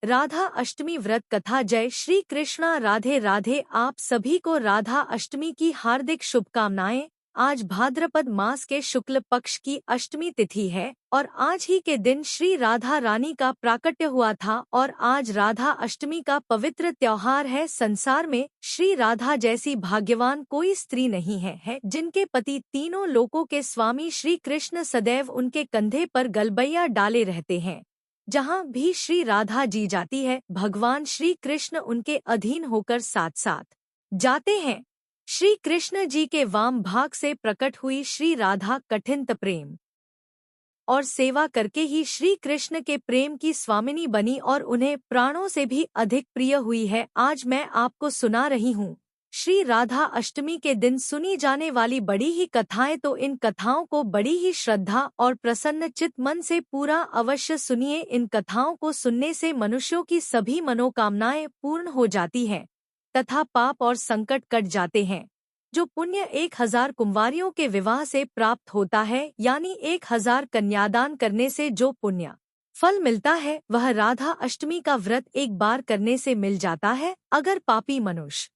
राधा अष्टमी व्रत कथा। जय श्री कृष्णा, राधे राधे। आप सभी को राधा अष्टमी की हार्दिक शुभकामनाएं। आज भाद्रपद मास के शुक्ल पक्ष की अष्टमी तिथि है और आज ही के दिन श्री राधा रानी का प्राकट्य हुआ था और आज राधा अष्टमी का पवित्र त्योहार है। संसार में श्री राधा जैसी भाग्यवान कोई स्त्री नहीं है जिनके पति तीनों लोकों के स्वामी श्री कृष्ण सदैव उनके कंधे पर गलबैया डाले रहते हैं। जहाँ भी श्री राधा जी जाती है, भगवान श्री कृष्ण उनके अधीन होकर साथ साथ जाते हैं। श्री कृष्ण जी के वाम भाग से प्रकट हुई श्री राधा कठिन प्रेम और सेवा करके ही श्री कृष्ण के प्रेम की स्वामिनी बनी और उन्हें प्राणों से भी अधिक प्रिय हुई है। आज मैं आपको सुना रही हूँ श्री राधा अष्टमी के दिन सुनी जाने वाली बड़ी ही कथाएं। तो इन कथाओं को बड़ी ही श्रद्धा और प्रसन्न चित्त मन से पूरा अवश्य सुनिए। इन कथाओं को सुनने से मनुष्यों की सभी मनोकामनाएं पूर्ण हो जाती हैं तथा पाप और संकट कट जाते हैं। जो पुण्य 1000 कुंवारियों के विवाह से प्राप्त होता है, यानी 1000 कन्यादान करने से जो पुण्य फल मिलता है, वह राधा अष्टमी का व्रत एक बार करने से मिल जाता है। अगर पापी मनुष्य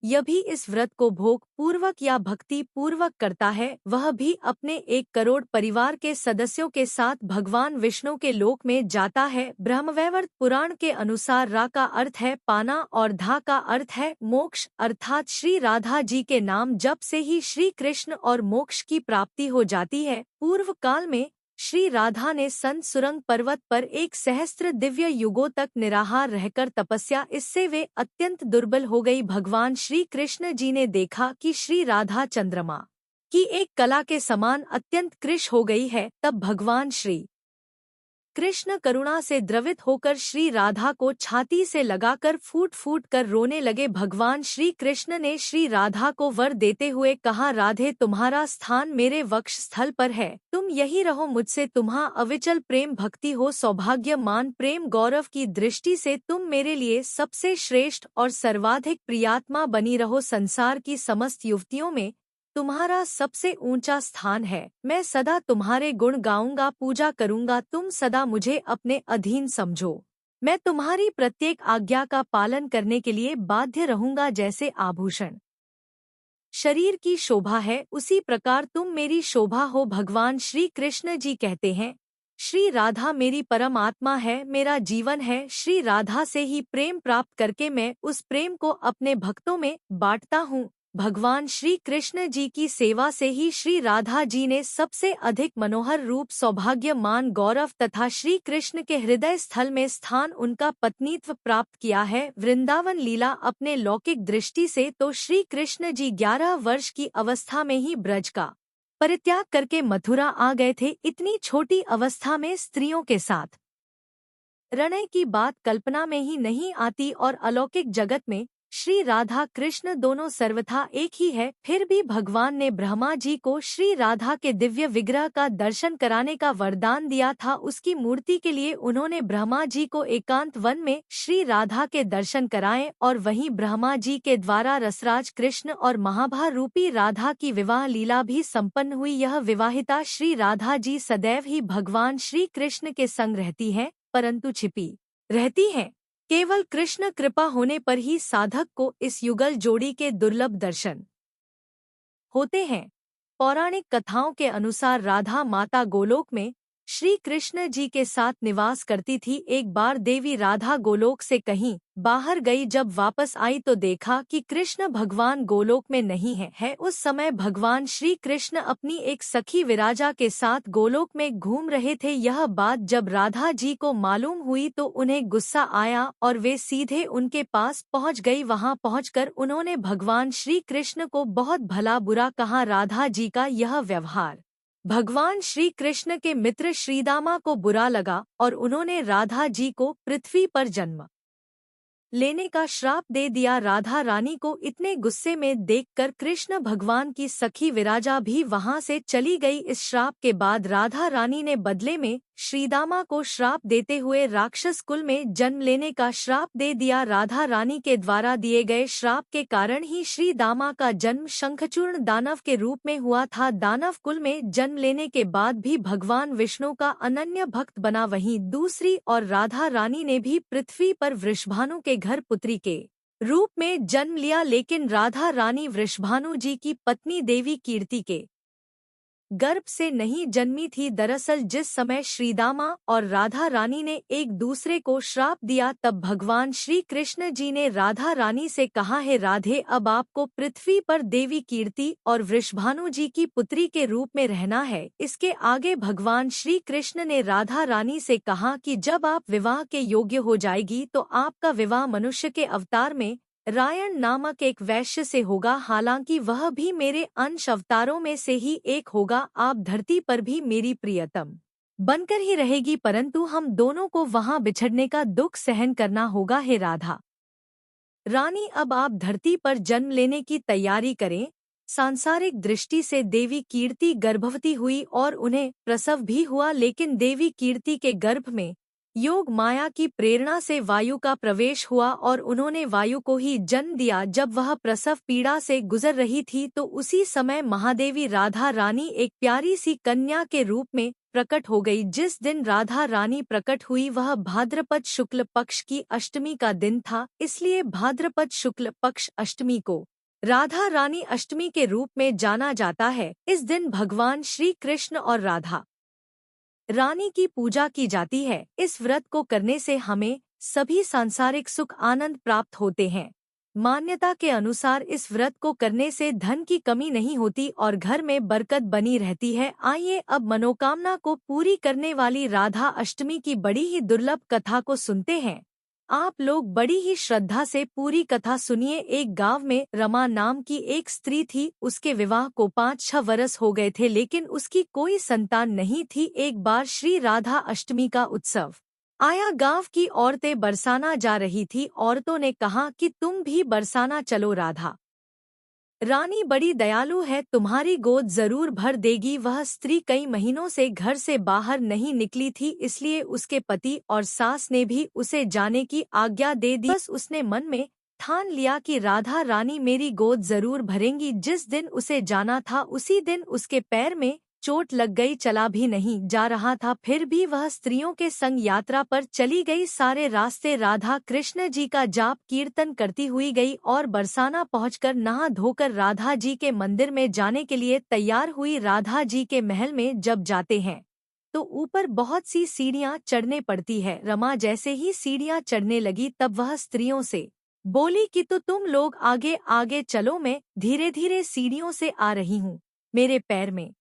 यह भी इस व्रत को भोग पूर्वक या भक्ति पूर्वक करता है, वह भी अपने 1 करोड़ परिवार के सदस्यों के साथ भगवान विष्णु के लोक में जाता है। ब्रह्मवैवर्त पुराण के अनुसार रा का अर्थ है पाना और धा का अर्थ है मोक्ष, अर्थात श्री राधा जी के नाम जप से ही श्री कृष्ण और मोक्ष की प्राप्ति हो जाती है। पूर्व काल में श्री राधा ने संत सुरंग पर्वत पर 1 सहस्त्र दिव्य युगों तक निराहार रहकर तपस्या, इससे वे अत्यंत दुर्बल हो गई। भगवान श्री कृष्ण जी ने देखा कि श्री राधा चंद्रमा की एक कला के समान अत्यंत कृश हो गई है। तब भगवान श्री कृष्ण करुणा से द्रवित होकर श्री राधा को छाती से लगाकर फूट फूट कर रोने लगे। भगवान श्री कृष्ण ने श्री राधा को वर देते हुए कहा, राधे तुम्हारा स्थान मेरे वक्ष स्थल पर है, तुम यही रहो, मुझसे तुम्हारा अविचल प्रेम भक्ति हो। सौभाग्यमान प्रेम गौरव की दृष्टि से तुम मेरे लिए सबसे श्रेष्ठ और सर्वाधिक प्रियात्मा बनी रहो। संसार की समस्त युवतियों में तुम्हारा सबसे ऊंचा स्थान है। मैं सदा तुम्हारे गुण गाऊंगा, पूजा करूंगा, तुम सदा मुझे अपने अधीन समझो। मैं तुम्हारी प्रत्येक आज्ञा का पालन करने के लिए बाध्य रहूंगा। जैसे आभूषण शरीर की शोभा है, उसी प्रकार तुम मेरी शोभा हो। भगवान श्री कृष्ण जी कहते हैं, श्री राधा मेरी परम आत्मा है, मेरा जीवन है। श्री राधा से ही प्रेम प्राप्त करके मैं उस प्रेम को अपने भक्तों में बांटता हूँ। भगवान श्री कृष्ण जी की सेवा से ही श्री राधा जी ने सबसे अधिक मनोहर रूप, सौभाग्यमान गौरव तथा श्री कृष्ण के हृदय स्थल में स्थान, उनका पत्नीत्व प्राप्त किया है। वृंदावन लीला अपने लौकिक दृष्टि से तो श्री कृष्ण जी 11 वर्ष की अवस्था में ही ब्रज का परित्याग करके मथुरा आ गए थे। इतनी छोटी अवस्था में स्त्रियों के साथ रणय की बात कल्पना में ही नहीं आती और अलौकिक जगत में श्री राधा कृष्ण दोनों सर्वथा एक ही है। फिर भी भगवान ने ब्रह्मा जी को श्री राधा के दिव्य विग्रह का दर्शन कराने का वरदान दिया था। उसकी मूर्ति के लिए उन्होंने ब्रह्मा जी को एकांत वन में श्री राधा के दर्शन कराए और वहीं ब्रह्मा जी के द्वारा रसराज कृष्ण और महाभार रूपी राधा की विवाह लीला भी संपन्न हुई। यह विवाहिता श्री राधा जी सदैव ही भगवान श्री कृष्ण के संग रहती है, परंतु छिपी रहती हैं। केवल कृष्ण कृपा होने पर ही साधक को इस युगल जोड़ी के दुर्लभ दर्शन होते हैं। पौराणिक कथाओं के अनुसार राधा माता गोलोक में श्री कृष्ण जी के साथ निवास करती थी। एक बार देवी राधा गोलोक से कहीं बाहर गई, जब वापस आई तो देखा कि कृष्ण भगवान गोलोक में नहीं है। उस समय भगवान श्री कृष्ण अपनी एक सखी विराजा के साथ गोलोक में घूम रहे थे। यह बात जब राधा जी को मालूम हुई तो उन्हें गुस्सा आया और वे सीधे उनके पास पहुंच गई। वहां पहुंचकर उन्होंने भगवान श्री कृष्ण को बहुत भला बुरा कहा। राधा जी का यह व्यवहार भगवान श्री कृष्ण के मित्र श्रीदामा को बुरा लगा और उन्होंने राधा जी को पृथ्वी पर जन्म लेने का श्राप दे दिया। राधा रानी को इतने गुस्से में देखकर कृष्ण भगवान की सखी विराजा भी वहां से चली गई। इस श्राप के बाद राधा रानी ने बदले में श्रीदामा को श्राप देते हुए राक्षस कुल में जन्म लेने का श्राप दे दिया। राधा रानी के द्वारा दिए गए श्राप के कारण ही श्रीदामा का जन्म शंखचूर्ण दानव के रूप में हुआ था। दानव कुल में जन्म लेने के बाद भी भगवान विष्णु का अनन्य भक्त बना। वहीं दूसरी और राधा रानी ने भी पृथ्वी पर वृषभानु के घर पुत्री के रूप में जन्म लिया, लेकिन राधा रानी वृषभानु जी की पत्नी देवी कीर्ति के गर्भ से नहीं जन्मी थी। दरअसल जिस समय श्रीदामा और राधा रानी ने एक दूसरे को श्राप दिया, तब भगवान श्री कृष्ण जी ने राधा रानी से कहा, है राधे, अब आपको पृथ्वी पर देवी कीर्ति और वृषभानु जी की पुत्री के रूप में रहना है। इसके आगे भगवान श्री कृष्ण ने राधा रानी से कहा कि जब आप विवाह के योग्य हो जाएगी तो आपका विवाह मनुष्य के अवतार में रायण नामक एक वैश्य से होगा। हालांकि वह भी मेरे अंश अवतारों में से ही एक होगा। आप धरती पर भी मेरी प्रियतम बनकर ही रहेगी, परंतु हम दोनों को वहां बिछड़ने का दुख सहन करना होगा। हे राधा रानी, अब आप धरती पर जन्म लेने की तैयारी करें। सांसारिक दृष्टि से देवी कीर्ति गर्भवती हुई और उन्हें प्रसव भी हुआ, लेकिन देवी कीर्ति के गर्भ में योग माया की प्रेरणा से वायु का प्रवेश हुआ और उन्होंने वायु को ही जन्म दिया। जब वह प्रसव पीड़ा से गुजर रही थी तो उसी समय महादेवी राधा रानी एक प्यारी सी कन्या के रूप में प्रकट हो गई। जिस दिन राधा रानी प्रकट हुई वह भाद्रपद शुक्ल पक्ष की अष्टमी का दिन था, इसलिए भाद्रपद शुक्ल पक्ष अष्टमी को राधा रानी अष्टमी के रूप में जाना जाता है। इस दिन भगवान श्री कृष्ण और राधा रानी की पूजा की जाती है। इस व्रत को करने से हमें सभी सांसारिक सुख आनंद प्राप्त होते हैं। मान्यता के अनुसार इस व्रत को करने से धन की कमी नहीं होती और घर में बरकत बनी रहती है। आइए अब मनोकामना को पूरी करने वाली राधा अष्टमी की बड़ी ही दुर्लभ कथा को सुनते हैं। आप लोग बड़ी ही श्रद्धा से पूरी कथा सुनिए। एक गांव में रमा नाम की एक स्त्री थी। उसके विवाह को 5-6 वर्ष हो गए थे, लेकिन उसकी कोई संतान नहीं थी। एक बार श्री राधा अष्टमी का उत्सव आया। गांव की औरतें बरसाना जा रही थी। औरतों ने कहा कि तुम भी बरसाना चलो, राधा रानी बड़ी दयालु है, तुम्हारी गोद जरूर भर देगी। वह स्त्री कई महीनों से घर से बाहर नहीं निकली थी, इसलिए उसके पति और सास ने भी उसे जाने की आज्ञा दे दी। बस उसने मन में ठान लिया कि राधा रानी मेरी गोद जरूर भरेंगी। जिस दिन उसे जाना था उसी दिन उसके पैर में चोट लग गई, चला भी नहीं जा रहा था। फिर भी वह स्त्रियों के संग यात्रा पर चली गई। सारे रास्ते राधा कृष्ण जी का जाप कीर्तन करती हुई गई और बरसाना पहुंचकर नहा धोकर राधा जी के मंदिर में जाने के लिए तैयार हुई। राधा जी के महल में जब जाते हैं तो ऊपर बहुत सी सीढ़ियां चढ़ने पड़ती है। रमा जैसे ही सीढ़ियां चढ़ने लगी तब वह स्त्रियों से बोली कि तो तुम लोग आगे आगे चलो, मैं धीरे धीरे सीढ़ियों से आ रही हूँ। मेरे पैर में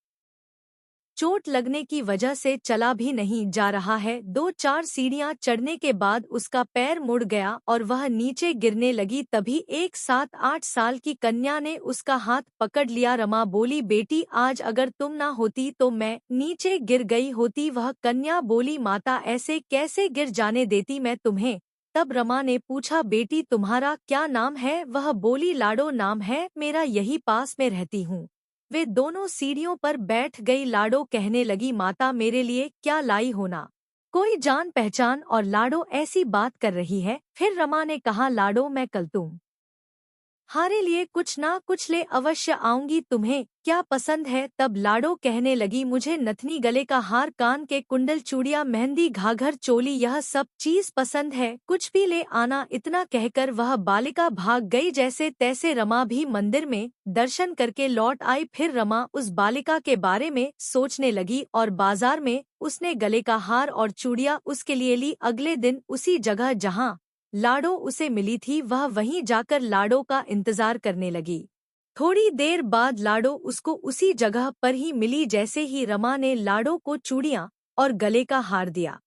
चोट लगने की वजह से चला भी नहीं जा रहा है। 2-4 सीढ़ियां चढ़ने के बाद उसका पैर मुड़ गया और वह नीचे गिरने लगी। तभी एक 7-8 साल की कन्या ने उसका हाथ पकड़ लिया। रमा बोली, बेटी आज अगर तुम ना होती तो मैं नीचे गिर गई होती। वह कन्या बोली, माता ऐसे कैसे गिर जाने देती मैं तुम्हें। तब रमा ने पूछा, बेटी तुम्हारा क्या नाम है। वह बोली, लाडो नाम है मेरा, यही पास में रहती हूँ। वे दोनों सीढ़ियों पर बैठ गई। लाडो कहने लगी, माता मेरे लिए क्या लाई हो ना, कोई जान पहचान और लाडो ऐसी बात कर रही है। फिर रमा ने कहा, लाडो मैं कल तुम हारे लिए कुछ ना कुछ ले अवश्य आऊंगी, तुम्हें क्या पसंद है। तब लाडो कहने लगी, मुझे नथनी, गले का हार, कान के कुंडल, चूड़ियां, मेहंदी, घाघर, चोली, यह सब चीज पसंद है, कुछ भी ले आना। इतना कहकर वह बालिका भाग गई। जैसे तैसे रमा भी मंदिर में दर्शन करके लौट आई। फिर रमा उस बालिका के बारे में सोचने लगी और बाजार में उसने गले का हार और चूड़ियां उसके लिए ली। अगले दिन उसी जगह जहाँ लाडो उसे मिली थी वह वहीं जाकर लाडो का इंतजार करने लगी। थोड़ी देर बाद लाडो उसको उसी जगह पर ही मिली। जैसे ही रमा ने लाडो को चूड़ियां और गले का हार दिया,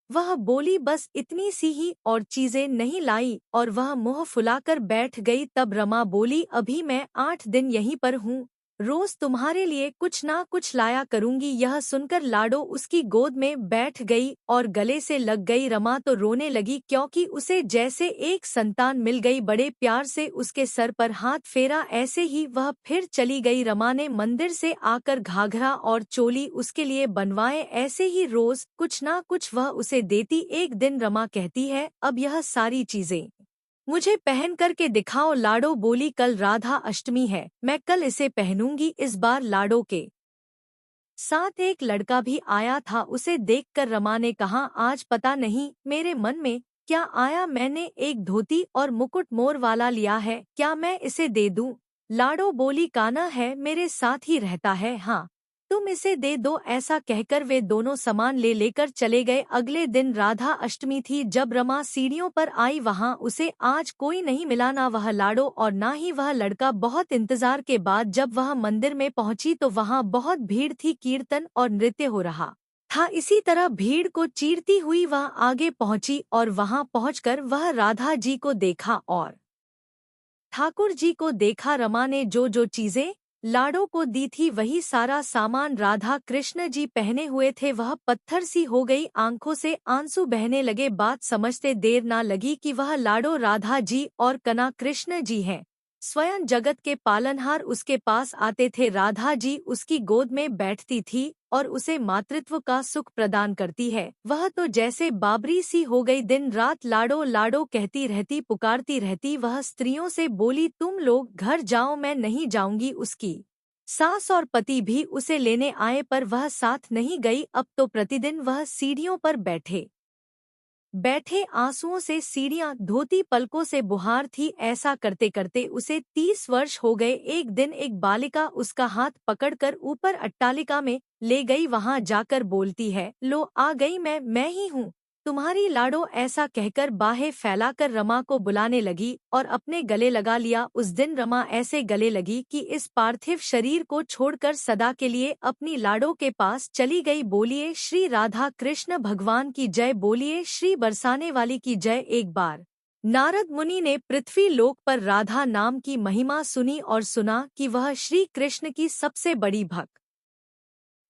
वह बोली, बस इतनी सी ही और चीजें नहीं लाई, और वह मुंह फुलाकर बैठ गई। तब रमा बोली, अभी मैं 8 दिन यहीं पर हूँ, रोज तुम्हारे लिए कुछ ना कुछ लाया करूंगी। यह सुनकर लाडो उसकी गोद में बैठ गई और गले से लग गई। रमा तो रोने लगी क्योंकि उसे जैसे एक संतान मिल गई। बड़े प्यार से उसके सर पर हाथ फेरा, ऐसे ही वह फिर चली गई। रमा ने मंदिर से आकर घाघरा और चोली उसके लिए बनवाए। ऐसे ही रोज कुछ ना कुछ वह उसे देती। एक दिन रमा कहती है, अब यह सारी चीजें मुझे पहन करके दिखाओ। लाडो बोली, कल राधा अष्टमी है, मैं कल इसे पहनूंगी। इस बार लाडो के साथ एक लड़का भी आया था। उसे देखकर रमा ने कहा, आज पता नहीं मेरे मन में क्या आया, मैंने एक धोती और मुकुट मोर वाला लिया है, क्या मैं इसे दे दूं? लाडो बोली, काना है, मेरे साथ ही रहता है, हाँ तुम इसे दे दो। ऐसा कहकर वे दोनों सामान ले लेकर चले गए। अगले दिन राधा अष्टमी थी। जब रमा सीढ़ियों पर आई, वहां उसे आज कोई नहीं मिला, ना वह लाडो और ना ही वह लड़का। बहुत इंतजार के बाद जब वह मंदिर में पहुंची तो वहां बहुत भीड़ थी, कीर्तन और नृत्य हो रहा था। इसी तरह भीड़ को चीरती हुई वह आगे पहुंची और वहां पहुंचकर वह राधा जी को देखा और ठाकुर जी को देखा। रमा ने जो जो चीजें लाडो को दी थी वही सारा सामान राधा कृष्ण जी पहने हुए थे। वह पत्थर सी हो गई, आंखों से आंसू बहने लगे। बात समझते देर ना लगी कि वह लाडो राधा जी और कना कृष्ण जी हैं। स्वयं जगत के पालनहार उसके पास आते थे। राधा जी उसकी गोद में बैठती थी और उसे मातृत्व का सुख प्रदान करती है। वह तो जैसे बाबरी सी हो गई, दिन रात लाडो लाडो कहती रहती, पुकारती रहती। वह स्त्रियों से बोली, तुम लोग घर जाओ, मैं नहीं जाऊंगी। उसकी सास और पति भी उसे लेने आए पर वह साथ नहीं गई। अब तो प्रतिदिन वह सीढ़ियों पर बैठे बैठे आंसुओं से सीढ़ियां धोती, पलकों से बुहार थी। ऐसा करते करते उसे 30 वर्ष हो गए। एक दिन एक बालिका उसका हाथ पकड़कर ऊपर अट्टालिका में ले गई। वहां जाकर बोलती है, लो आ गई मैं ही हूँ तुम्हारी लाडो। ऐसा कहकर बाहें फैलाकर रमा को बुलाने लगी और अपने गले लगा लिया। उस दिन रमा ऐसे गले लगी कि इस पार्थिव शरीर को छोड़कर सदा के लिए अपनी लाडो के पास चली गई। बोलिए श्री राधा कृष्ण भगवान की जय, बोलिए श्री बरसाने वाली की जय। एक बार नारद मुनि ने पृथ्वी लोक पर राधा नाम की महिमा सुनी और सुना कि वह श्री कृष्ण की सबसे बड़ी भक्त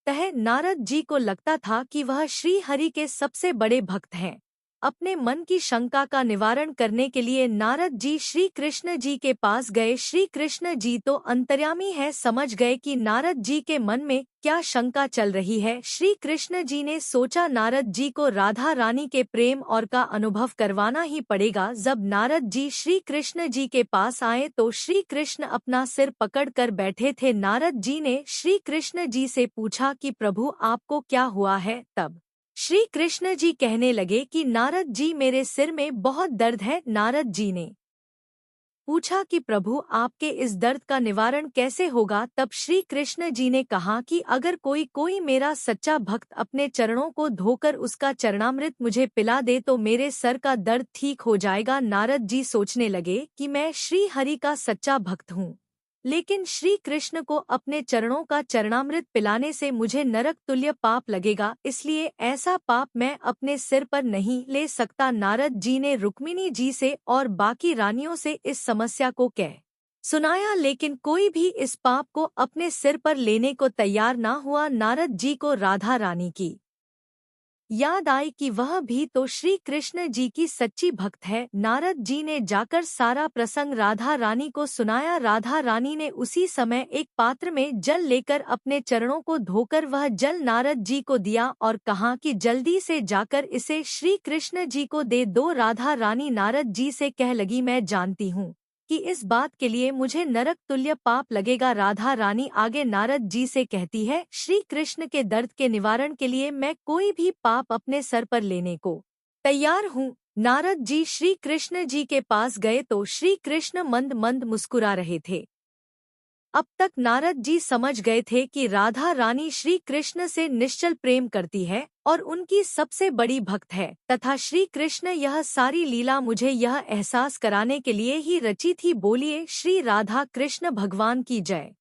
है। नारद जी को लगता था कि वह श्री हरि के सबसे बड़े भक्त हैं। अपने मन की शंका का निवारण करने के लिए नारद जी श्री कृष्ण जी के पास गए। श्री कृष्ण जी तो अंतर्यामी है, समझ गए कि नारद जी के मन में क्या शंका चल रही है। श्री कृष्ण जी ने सोचा, नारद जी को राधा रानी के प्रेम और का अनुभव करवाना ही पड़ेगा। जब नारद जी श्री कृष्ण जी के पास आए तो श्री कृष्ण अपना सिर पकड़कर बैठे थे। नारद जी ने श्री कृष्ण जी से पूछा कि प्रभु आपको क्या हुआ है? तब श्री कृष्ण जी कहने लगे कि नारद जी मेरे सिर में बहुत दर्द है। नारद जी ने पूछा कि प्रभु आपके इस दर्द का निवारण कैसे होगा? तब श्री कृष्ण जी ने कहा कि अगर कोई मेरा सच्चा भक्त अपने चरणों को धोकर उसका चरणामृत मुझे पिला दे तो मेरे सर का दर्द ठीक हो जाएगा। नारद जी सोचने लगे कि मैं श्री हरि का सच्चा भक्त हूँ, लेकिन श्री कृष्ण को अपने चरणों का चरणामृत पिलाने से मुझे नरक तुल्य पाप लगेगा, इसलिए ऐसा पाप मैं अपने सिर पर नहीं ले सकता। नारद जी ने रुक्मिणी जी से और बाकी रानियों से इस समस्या को कह सुनाया, लेकिन कोई भी इस पाप को अपने सिर पर लेने को तैयार ना हुआ। नारद जी को राधा रानी की याद आई कि वह भी तो श्री कृष्ण जी की सच्ची भक्त है। नारद जी ने जाकर सारा प्रसंग राधा रानी को सुनाया। राधा रानी ने उसी समय एक पात्र में जल लेकर अपने चरणों को धोकर वह जल नारद जी को दिया और कहा कि जल्दी से जाकर इसे श्री कृष्ण जी को दे दो। राधा रानी नारद जी से कह लगी, मैं जानती हूँ कि इस बात के लिए मुझे नरक तुल्य पाप लगेगा। राधा रानी आगे नारद जी से कहती है, श्री कृष्ण के दर्द के निवारण के लिए मैं कोई भी पाप अपने सर पर लेने को तैयार हूँ। नारद जी श्री कृष्ण जी के पास गए तो श्री कृष्ण मंद मंद मुस्कुरा रहे थे। अब तक नारद जी समझ गए थे कि राधा रानी श्री कृष्ण से निश्चल प्रेम करती है और उनकी सबसे बड़ी भक्त है, तथा श्री कृष्ण यह सारी लीला मुझे यह एहसास कराने के लिए ही रची थी। बोलिए श्री राधा कृष्ण भगवान की जय।